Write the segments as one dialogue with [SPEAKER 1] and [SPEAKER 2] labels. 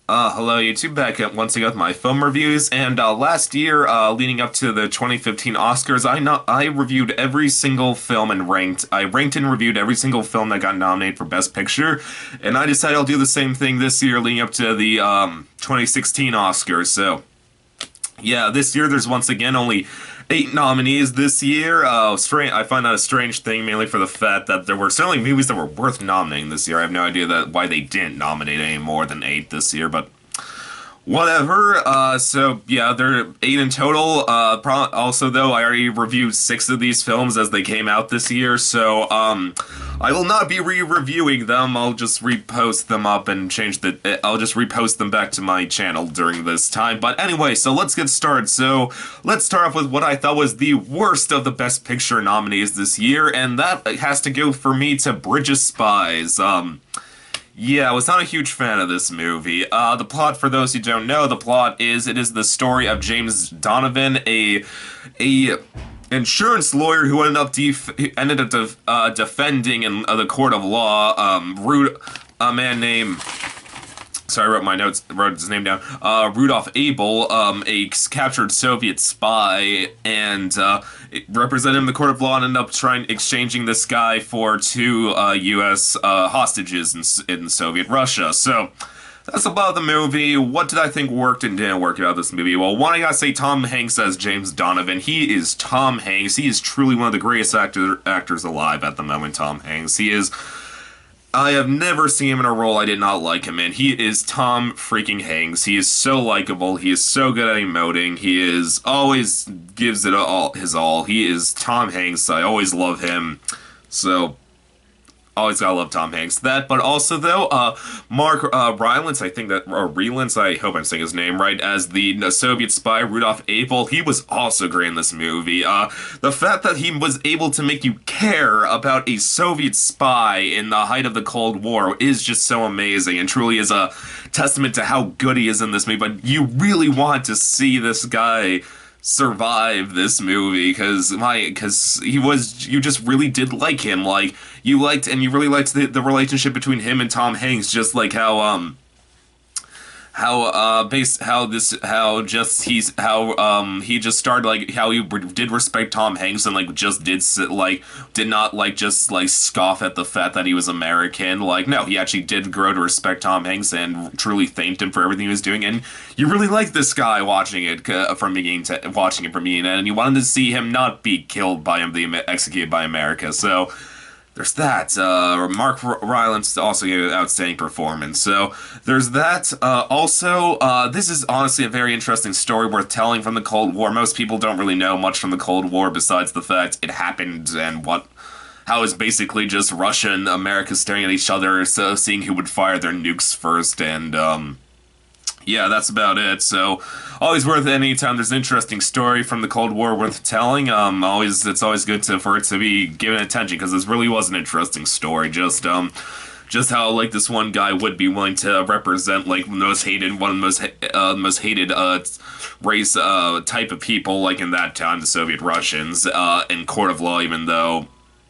[SPEAKER 1] Hello YouTube, back at once again with my film reviews, and last year, leading up to the 2015 Oscars, I reviewed every single film and I ranked and reviewed every single film that got nominated for Best Picture, and I decided I'll do the same thing this year leading up to the 2016 Oscars, so yeah, this year there's once again only 8 nominees this year. I find that a strange thing, mainly for the fact that there were certainly movies that were worth nominating this year. I have no idea why they didn't nominate any more than 8 this year, but whatever. So yeah, there are 8 in total. Also, though, I already reviewed 6 of these films as they came out this year, so I will not be re-reviewing them. I'll just repost them up and I'll just repost them back to my channel during this time. But anyway, so let's get started. So let's start off with what I thought was the worst of the Best Picture nominees this year, and that has to go for me to Bridge of Spies. Yeah, I was not a huge fan of this movie. The plot, for those who don't know, it is the story of James Donovan, a insurance lawyer who defending in the court of law, a man named, sorry, I wrote my notes, wrote his name down, Rudolph Abel, a captured Soviet spy, and represented him in the court of law and ended up exchanging this guy for 2 U.S. Hostages in Soviet Russia. So that's about the movie. What did I think worked and didn't work about this movie? Well, one, I gotta say Tom Hanks as James Donovan. He is Tom Hanks. He is truly one of the greatest actors alive at the moment, Tom Hanks. I have never seen him in a role I did not like him in. He is Tom freaking Hanks. He is so likable. He is so good at emoting. He is always gives it his all. He is Tom Hanks. I always love him. So always gotta love Tom Hanks. That, but also though, Mark Rylance, I think that, or Rylance, I hope I'm saying his name right, as the Soviet spy Rudolph Abel, he was also great in this movie. The fact that he was able to make you care about a Soviet spy in the height of the Cold War is just so amazing, and truly is a testament to how good he is in this movie. But you really want to see this guy survive this movie because you just really did like him. Like, you really liked the relationship between him and Tom Hanks, just like he just started, like, how he did respect Tom Hanks and, like, just did not, like, just, like, scoff at the fact that he was American. Like, no, he actually did grow to respect Tom Hanks and truly thanked him for everything he was doing, and you really liked this guy watching it from beginning to watching it from beginning to end, and you wanted to see him not be killed by him, executed by America. So there's that. Mark Rylance also gave an outstanding performance. So there's that. This is honestly a very interesting story worth telling from the Cold War. Most people don't really know much from the Cold War besides the fact it happened and how it's basically just Russia and America staring at each other, so seeing who would fire their nukes first, and yeah, that's about it. So, always worth it anytime there's an interesting story from the Cold War worth telling. It's always good for it to be given attention, because this really was an interesting story. Just how, like, this one guy would be willing to represent, like, one of the most hated race type of people, like, in that time, the Soviet Russians, in court of law, even though,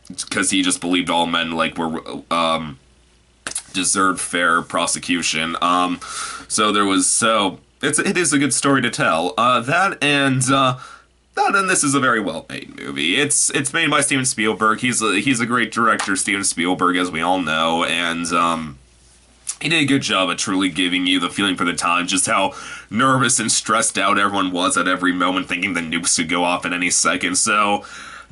[SPEAKER 1] because he just believed all men, like, were deserved fair prosecution. It is a good story to tell. This is a very well made movie. It's made by Steven Spielberg. He's a great director, Steven Spielberg, as we all know, and he did a good job at truly giving you the feeling for the time, just how nervous and stressed out everyone was at every moment, thinking the nukes could go off at any second. So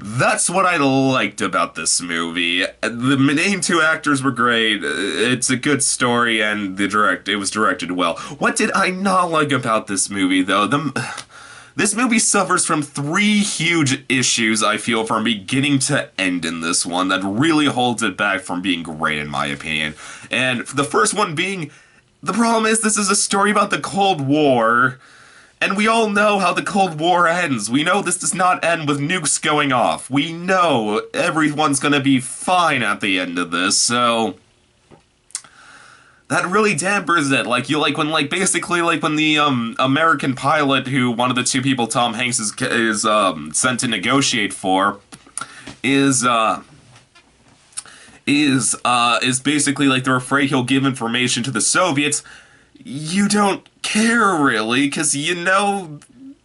[SPEAKER 1] that's what I liked about this movie. The main 2 actors were great. It's a good story, and it was directed well. What did I not like about this movie, though? This movie suffers from 3 huge issues, I feel, from beginning to end in this one, that really holds it back from being great, in my opinion. And the first one being, the problem is this is a story about the Cold War, and we all know how the Cold War ends. We know this does not end with nukes going off. We know everyone's gonna be fine at the end of this, so that really dampers it. When the American pilot, who one of the 2 people Tom Hanks is sent to negotiate for, is basically, like, they're afraid he'll give information to the Soviets. you don't care really, because you know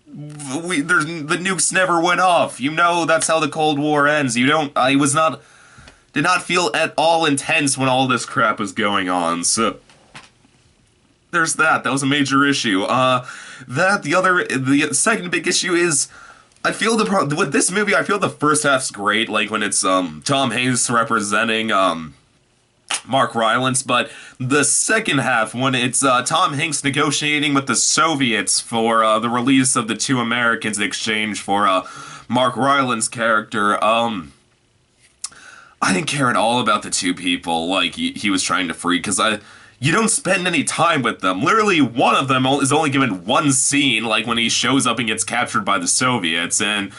[SPEAKER 1] the nukes never went off. You know that's how the Cold War ends. You don't. I was not did not feel at all intense when all this crap was going on. So there's that. That was a major issue. The second big issue is I feel with this movie. I feel the first half's great, like when it's Tom Hanks representing Mark Rylance, but the second half, when it's Tom Hanks negotiating with the Soviets for the release of the two Americans in exchange for Mark Rylance character, I didn't care at all about the two people like he was trying to free, because you don't spend any time with them. Literally, one of them is only given one scene, like when he shows up and gets captured by the Soviets, and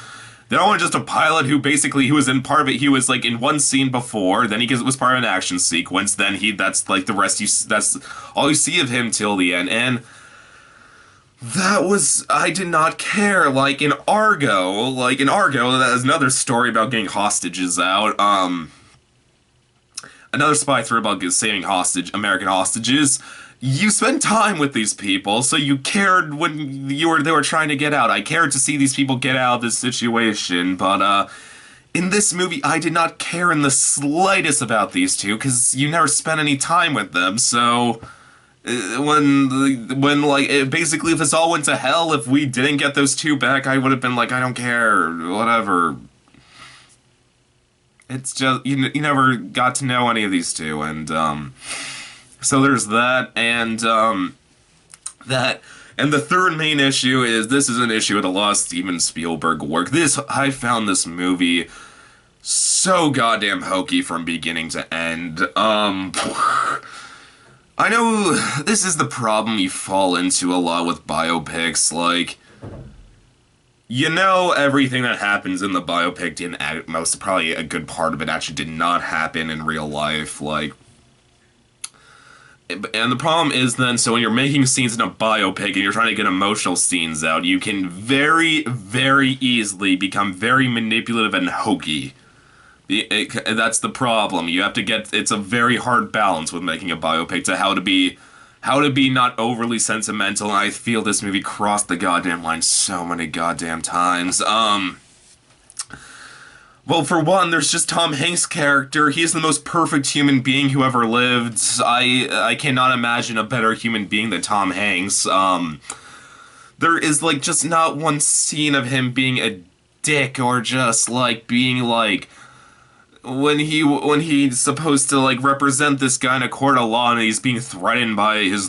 [SPEAKER 1] they're only just a pilot who basically, he was in part of it, he was like in one scene before, then he was part of an action sequence, then that's like the rest, that's all you see of him till the end, and I did not care, like in Argo, that is another story about getting hostages out, another spy thriller about saving American hostages. You spend time with these people, so you cared when they were trying to get out. I cared to see these people get out of this situation, but in this movie, I did not care in the slightest about these two, because you never spent any time with them, so when like basically if this all went to hell, if we didn't get those two back, I would have been like, I don't care, whatever. It's just you never got to know any of these two, and so there's that, and the third main issue is this is an issue with a lot of Steven Spielberg work. I found this movie so goddamn hokey from beginning to end. I know this is the problem you fall into a lot with biopics, like, you know everything that happens in the biopic didn't probably a good part of it actually did not happen in real life, like, and the problem is then, so when you're making scenes in a biopic and you're trying to get emotional scenes out, you can very, very easily become very manipulative and hokey. That's the problem. You have to it's a very hard balance with making a biopic to how to be not overly sentimental, and I feel this movie crossed the goddamn line so many goddamn times. Well, for one, there's just Tom Hanks' character. He's the most perfect human being who ever lived. I cannot imagine a better human being than Tom Hanks. There is, like, just not one scene of him being a dick or just, like, being, like, when he's supposed to, like, represent this guy in a court of law and his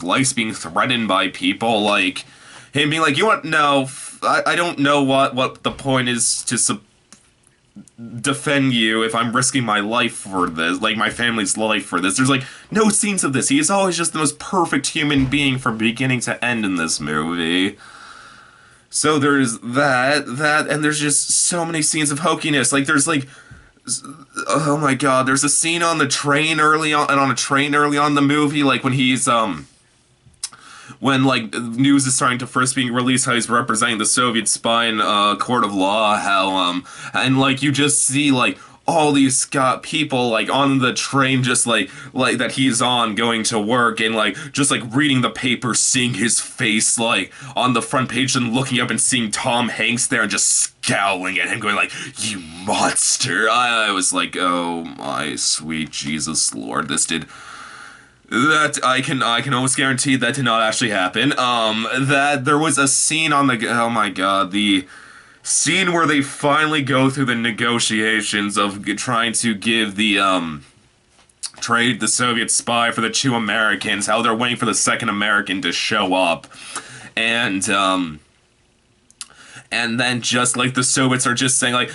[SPEAKER 1] life's being threatened by people, like, him being like, you want, no, I don't know what the point is to defend you if I'm risking my life for this, like my family's life for this. There's like no scenes of this. He is always just the most perfect human being from beginning to end in this movie. So there's that, and there's just so many scenes of hokiness. Like there's like, oh my god, there's a scene on the train early on, in the movie, like when he's when like news is starting to first being released, how he's representing the Soviet spy in court of law, how and like you just see like all these people like on the train, just like that he's on going to work, and like just like reading the paper, seeing his face like on the front page, and looking up and seeing Tom Hanks there and just scowling at him, going like, you monster. I was like, oh my sweet Jesus Lord, that I can almost guarantee that did not actually happen. That there was a scene on oh my god, the scene where they finally go through the negotiations of trying to give trade the Soviet spy for the two Americans, how they're waiting for the second American to show up, and then just like the Soviets are just saying like,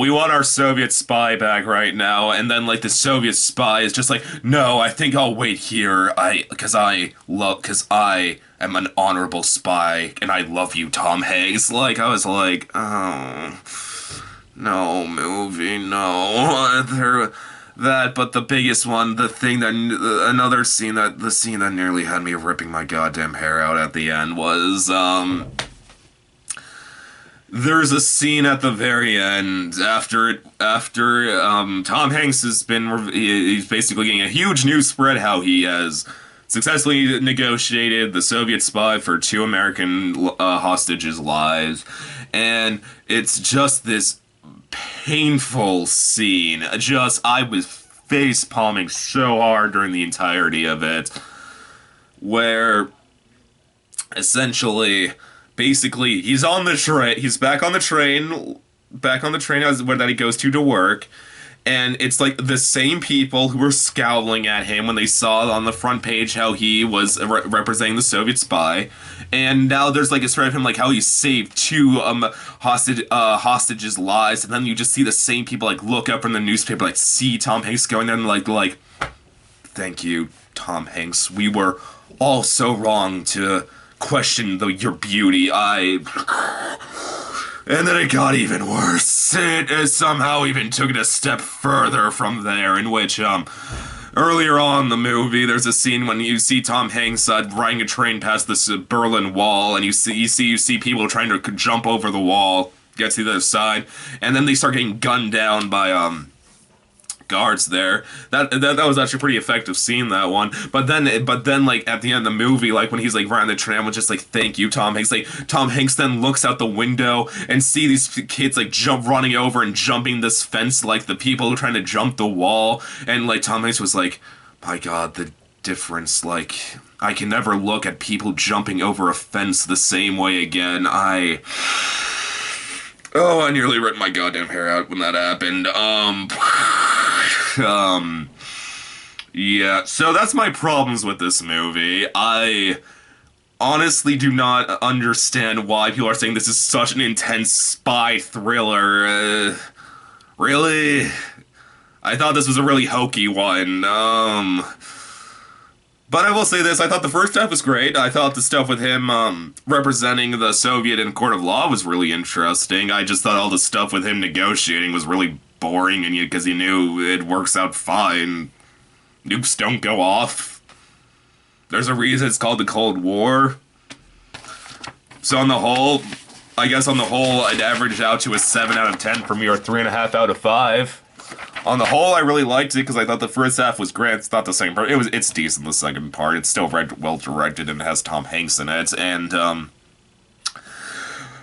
[SPEAKER 1] we want our Soviet spy back right now, and then like the Soviet spy is just like, no, I think I'll wait here, because I am an honorable spy and I love you, Tom Hanks. Like I was like, oh no, movie, no. But the biggest one, the scene that nearly had me ripping my goddamn hair out at the end was there's a scene at the very end after Tom Hanks has been, he's basically getting a huge news spread how he has successfully negotiated the Soviet spy for two American hostages' lives, and it's just this painful scene. Just I was face palming so hard during the entirety of it, where essentially, basically, he's on the train. He's back on the train as where that he goes to work, and it's like the same people who were scowling at him when they saw on the front page how he was representing the Soviet spy, and now there's like a story of him like how he saved two hostages' lives, and then you just see the same people like look up from the newspaper, like see Tom Hanks going there and like, thank you, Tom Hanks. We were all so wrong to question your beauty. And then it got even worse. It somehow even took it a step further from there, in which, earlier on in the movie, there's a scene when you see Tom Hanks riding a train past this Berlin Wall, and you see people trying to jump over the wall, get to the other side, and then they start getting gunned down by, guards there. That was actually a pretty effective scene, that one. But then like at the end of the movie, like when he's like riding the train, I'm just like, thank you, Tom Hanks. Like Tom Hanks then looks out the window and see these kids like running over and jumping this fence, like the people who are trying to jump the wall, and like Tom Hanks was like, my God, the difference. Like I can never look at people jumping over a fence the same way again. I nearly ripped my goddamn hair out when that happened. Yeah, so that's my problems with this movie. I honestly do not understand why people are saying this is such an intense spy thriller. Really? I thought this was a really hokey one. But I will say this, I thought the first half was great. I thought the stuff with him representing the Soviet in court of law was really interesting. I just thought all the stuff with him negotiating was really boring, and because he knew it works out fine. Nukes don't go off. There's a reason it's called the Cold War. So on the whole, I'd average out to a 7 out of 10 for me, or 3.5 out of 5. On the whole, I really liked it because I thought the first half was great. It's not the same part. It's decent, the second part. It's still well directed and has Tom Hanks in it. And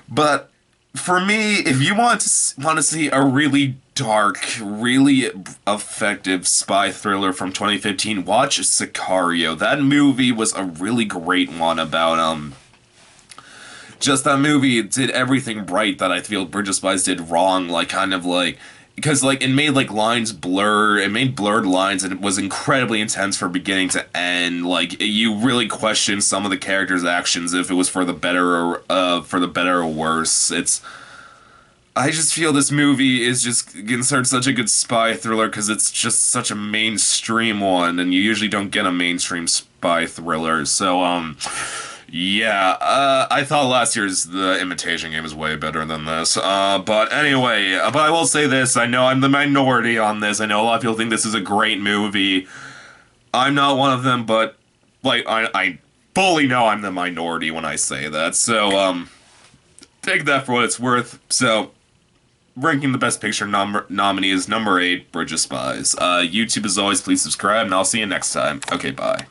[SPEAKER 1] but for me, if you want to see a really dark, really effective spy thriller from 2015, watch Sicario. That movie was a really great one about just that movie did everything right that I feel Bridge of Spies did wrong, like kind of like, because like it made like lines blur, it made blurred lines, and it was incredibly intense from beginning to end. Like you really question some of the characters' actions if it was for the better or worse. I just feel this movie is just considered such a good spy thriller because it's just such a mainstream one, and you usually don't get a mainstream spy thriller. So yeah, I thought last year's The Imitation Game was way better than this. But anyway, but I will say this, I know I'm the minority on this. I know a lot of people think this is a great movie. I'm not one of them, but, like, I fully know I'm the minority when I say that. So, take that for what it's worth. So, ranking the Best Picture nominee is number 8, Bridge of Spies. YouTube, as always, please subscribe, and I'll see you next time. Okay, bye.